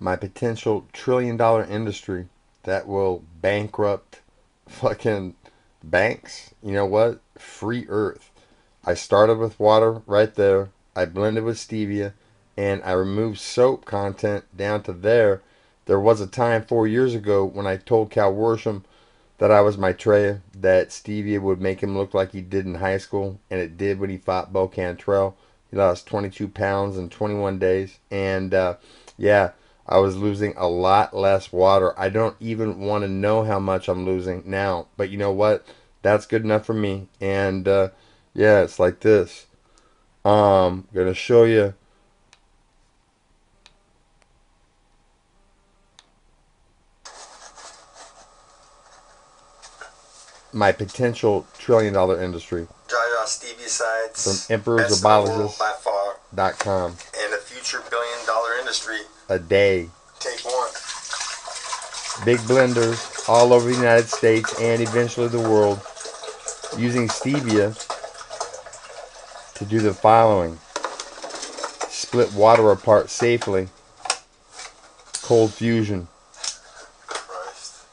my potential $1 trillion industry that will bankrupt fucking banks. You know what? Free Earth. I started with water right there. I blended with stevia and I removed soap content down to there. There was a time 4 years ago when I told Cal Worsham that I was Maitreya, that stevia would make him look like he did in high school, and it did when he fought Bo Cantrell. He lost 22 pounds in 21 days, and yeah, I was losing a lot less water. I don't even want to know how much I'm losing now, but you know what? That's good enough for me. And yeah, it's like this. Gonna show you my potential $1 trillion industry Jaja Stevia from sites, best in the world by emperorsofbiologists.com far, and a future $1 billion industry. a day. Take one. Big blenders all over the United States and eventually the world using stevia to do the following: split water apart safely, cold fusion, Christ.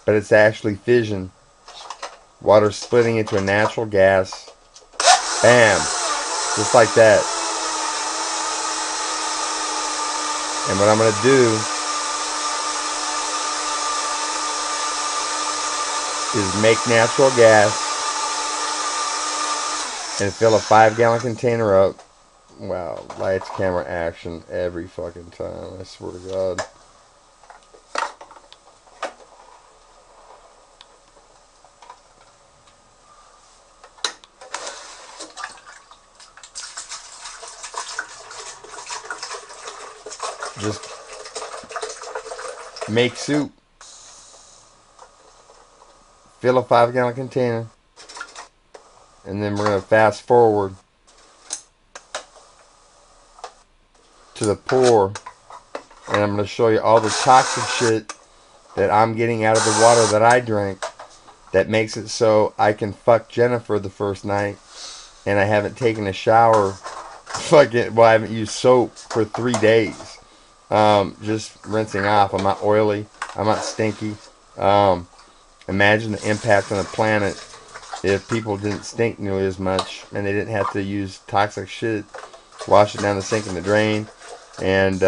but it's actually fission. Water splitting into a natural gas. Bam! Just like that. And what I'm going to do is make natural gas and fill a 5-gallon container up. Wow, lights, camera, action every fucking time. I swear to God. Just make soup. Fill a 5-gallon container. And then we're going to fast forward to the pour. And I'm going to show you all the toxic shit that I'm getting out of the water that I drank that makes it so I can fuck Jennifer the first night and I haven't taken a shower. Fucking, well, I haven't used soap for 3 days. Just rinsing off. I'm not oily. I'm not stinky. Imagine the impact on the planet if people didn't stink nearly as much and they didn't have to use toxic shit, wash it down the sink and the drain. And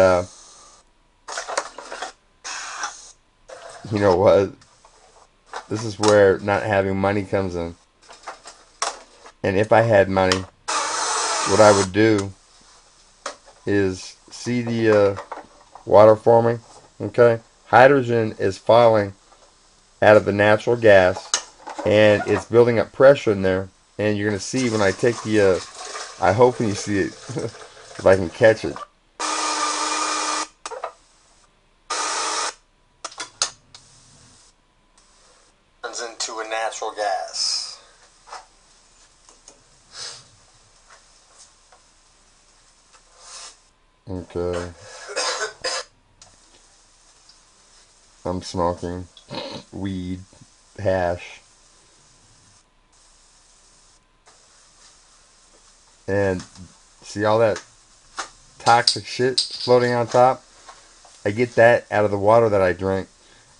you know what? This is where not having money comes in. And if I had money, what I would do is see the water forming. Okay, hydrogen is falling out of the natural gas, and it's building up pressure in there. And you're gonna see when I take the. I hope when you see it, if I can catch it. Turns into a natural gas. Okay. I'm smoking weed, hash, and see all that toxic shit floating on top? I get that out of the water that I drink.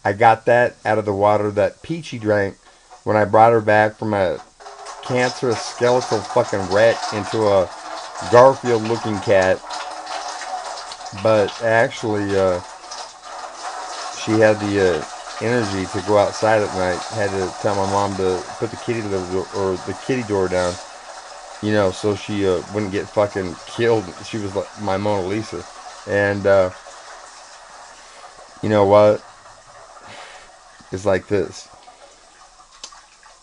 I got that out of the water that Peachy drank when I brought her back from a cancerous skeletal fucking wreck into a Garfield looking cat. But actually, she had the energy to go outside at night. Had to tell my mom to put the kitty door down, you know, so she wouldn't get fucking killed. She was like my Mona Lisa, and you know what? It's like this.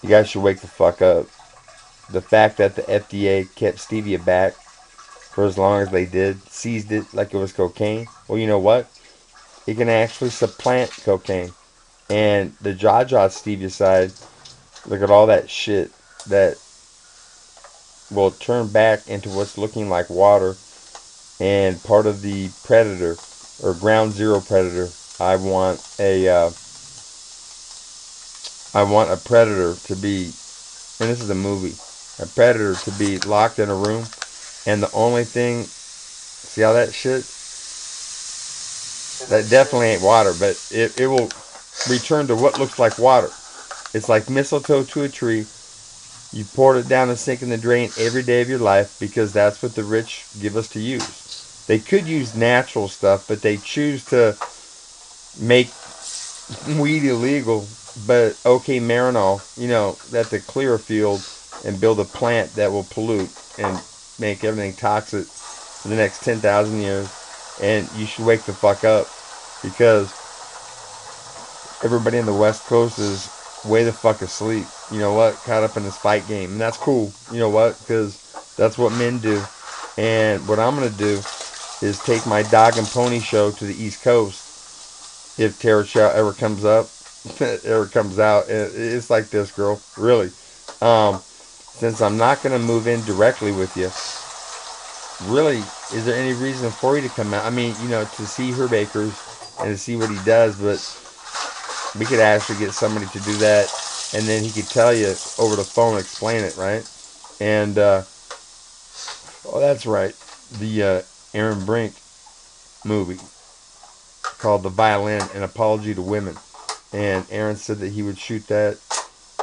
You guys should wake the fuck up. The fact that the FDA kept stevia back for as long as they did, seized it like it was cocaine. Well, you know what? It can actually supplant cocaine. And the Jaja stevia side, look at all that shit that will turn back into what's looking like water and part of the predator or ground zero predator. I want a predator to be, and this is a movie, a predator to be locked in a room, and the only thing, see all that shit? That definitely ain't water, but it will return to what looks like water. It's like mistletoe to a tree. You poured it down the sink in the drain every day of your life because that's what the rich give us to use. They could use natural stuff, but they choose to make weed illegal. But okay, Marinol, that's a clear field and build a plant that will pollute and make everything toxic for the next 10,000 years. And you should wake the fuck up because everybody in the West Coast is way the fuck asleep. You know what? Caught up in this fight game. And that's cool. You know what? Because that's what men do. And what I'm going to do is take my dog and pony show to the East Coast if Terror Chow ever comes up, ever comes out. It's like this, girl. Really. Since I'm not going to move in directly with you, really, is there any reason for you to come out? I mean, to see Herb Akers and to see what he does, but we could actually get somebody to do that, and then he could tell you over the phone, explain it, right? And oh, that's right, the Aaron Brink movie called The Violin: An Apology to Women, and Aaron said that he would shoot that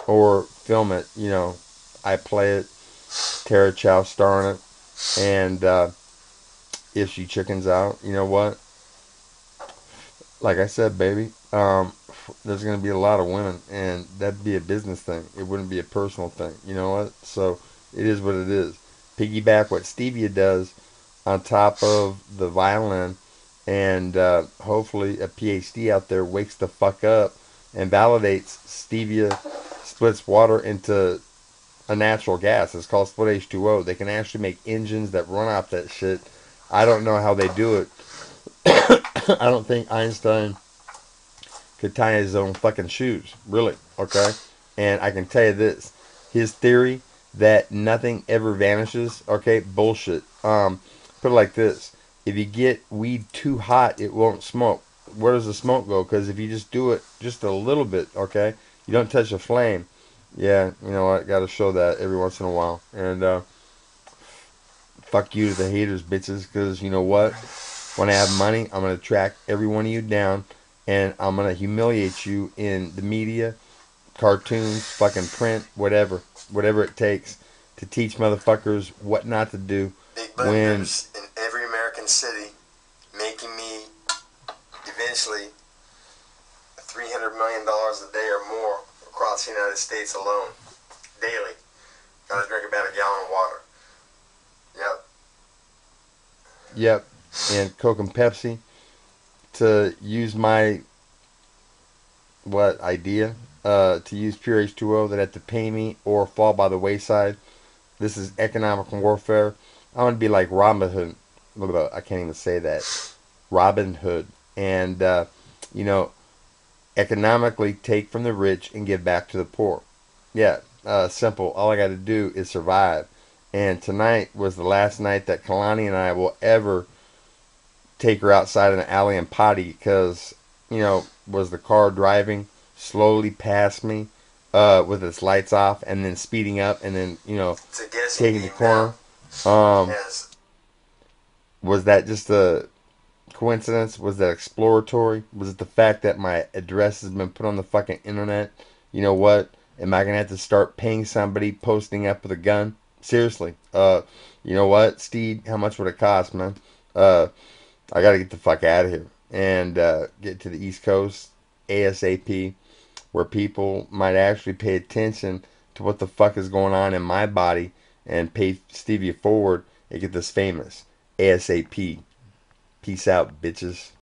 or film it. I play it, Tara Chow starring it, and if she chickens out, you know what? Like I said, baby, there's going to be a lot of women, and that'd be a business thing. It wouldn't be a personal thing. You know what? So it is what it is. Piggyback what Stevia does on top of the violin, and hopefully a PhD out there wakes the fuck up and validates Stevia splits water into a natural gas. It's called split H2O. They can actually make engines that run off that shit. I don't know how they do it. I don't think Einstein could tie his own fucking shoes, really, okay? And I can tell you this, his theory that nothing ever vanishes, okay, bullshit. Put it like this, if you get weed too hot, it won't smoke. Where does the smoke go? Because if you just do it just a little bit, okay, you don't touch the flame, yeah, you know what, gotta show that every once in a while. And fuck you to the haters, bitches, because you know what, when I have money, I'm going to track every one of you down, and I'm going to humiliate you in the media, cartoons, fucking print, whatever it takes to teach motherfuckers what not to do Big when, builders in every American city making me eventually $300 million a day or more across the United States alone, daily. Gotta drink about a gallon of water. Yep. yep, and Coke and Pepsi to use my, what, idea, to use pure H2O that had to pay me or fall by the wayside. This is economic warfare. I want to be like Robin Hood. Look at I can't even say that. Robin Hood. And, you know, economically take from the rich and give back to the poor. Yeah, simple. All I got to do is survive. And tonight was the last night that Kalani and I will ever take her outside in an alley and potty because, was the car driving slowly past me with its lights off and then speeding up and then, It's a guessing taking the game now. corner. Um, Yes. was that just a coincidence? Was that exploratory? Was it the fact that my address has been put on the fucking internet? You know what? Am I gonna have to start paying somebody posting up with a gun? Seriously. You know what, Steed? How much would it cost, man? Uh, I gotta get the fuck out of here and get to the East Coast ASAP, where people might actually pay attention to what the fuck is going on in my body and pay Stevie forward and get this famous ASAP. Peace out, bitches.